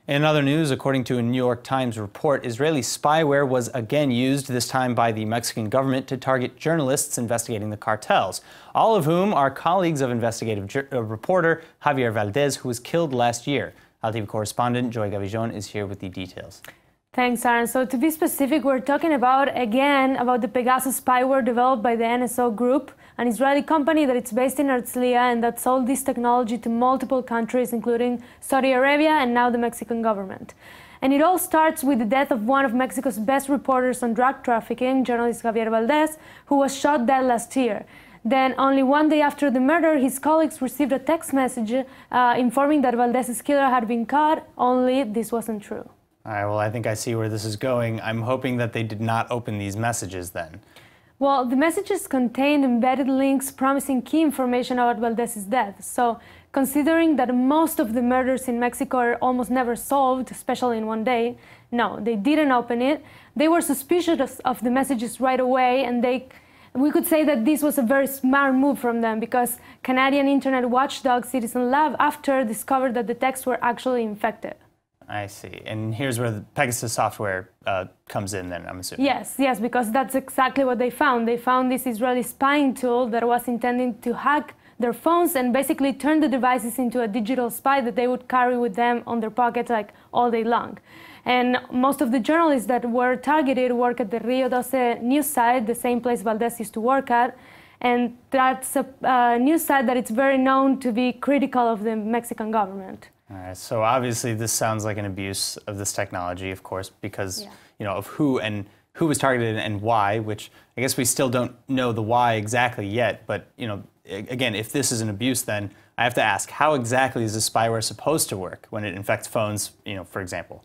In other news, according to a New York Times report, Israeli spyware was again used, this time by the Mexican government, to target journalists investigating the cartels, all of whom are colleagues of investigative reporter Javier Valdez, who was killed last year. ILTV correspondent Joy Gavillon is here with the details. Thanks, Aaron. So to be specific, we're talking about the Pegasus spyware developed by the NSO Group, an Israeli company that is based in Herzliya and that sold this technology to multiple countries, including Saudi Arabia and now the Mexican government. And it all starts with the death of one of Mexico's best reporters on drug trafficking, journalist Javier Valdez, who was shot dead last year. Then, only one day after the murder, his colleagues received a text message informing that Valdez's killer had been caught, only this wasn't true. All right, well, I think I see where this is going. I'm hoping that they did not open these messages then. Well, the messages contained embedded links promising key information about Valdez's death. So, considering that most of the murders in Mexico are almost never solved, especially in one day, no, they didn't open it. They were suspicious of the messages right away, and we could say that this was a very smart move from them, because Canadian internet watchdog Citizen Lab after discovered that the texts were actually infected. I see. And here's where the Pegasus software comes in then, I'm assuming. Yes, because that's exactly what they found. They found this Israeli spying tool that was intended to hack their phones and basically turn the devices into a digital spy that they would carry with them on their pockets like all day long. And most of the journalists that were targeted work at the Rio 12 news site, the same place Valdez used to work at. And that's a news site that it's very known to be critical of the Mexican government. All right, so obviously this sounds like an abuse of this technology, of course, because of who was targeted and why, which I guess we still don't know the why exactly yet. But again, if this is an abuse, then I have to ask, how exactly is this spyware supposed to work when it infects phones, for example?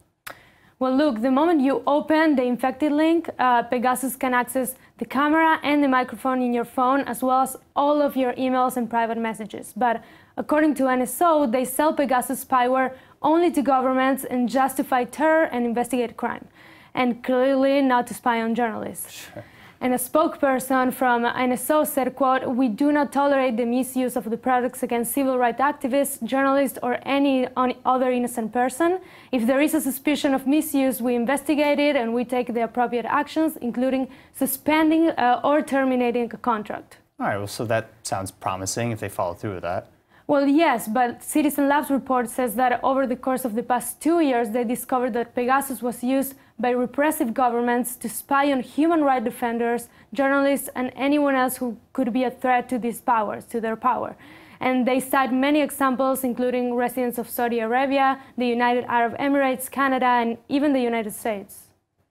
Well, look, the moment you open the infected link, Pegasus can access the camera and the microphone in your phone, as well as all of your emails and private messages. But according to NSO, they sell Pegasus spyware only to governments and justify terror and investigate crime, and clearly not to spy on journalists. Sure. And a spokesperson from NSO said, quote, "We do not tolerate the misuse of the products against civil rights activists, journalists, or any other innocent person. If there is a suspicion of misuse, we investigate it and we take the appropriate actions, including suspending or terminating a contract." All right, well, so that sounds promising if they follow through with that. Well, yes, but Citizen Lab's report says that over the course of the past 2 years, they discovered that Pegasus was used by repressive governments to spy on human rights defenders, journalists, and anyone else who could be a threat to these powers, to their power. And they cite many examples, including residents of Saudi Arabia, the United Arab Emirates, Canada, and even the United States.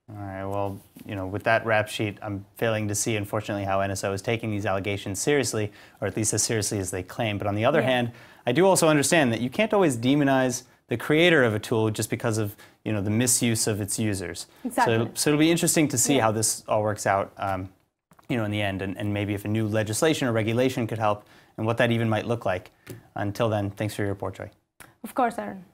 All right, well, with that rap sheet, I'm failing to see, unfortunately, how NSO is taking these allegations seriously, or at least as seriously as they claim. But on the other hand, I do also understand that you can't always demonize the creator of a tool just because of, the misuse of its users. Exactly. So it'll be interesting to see how this all works out, in the end, and maybe if a new legislation or regulation could help, and what that even might look like. Until then, thanks for your report, Joy. Of course, Aaron.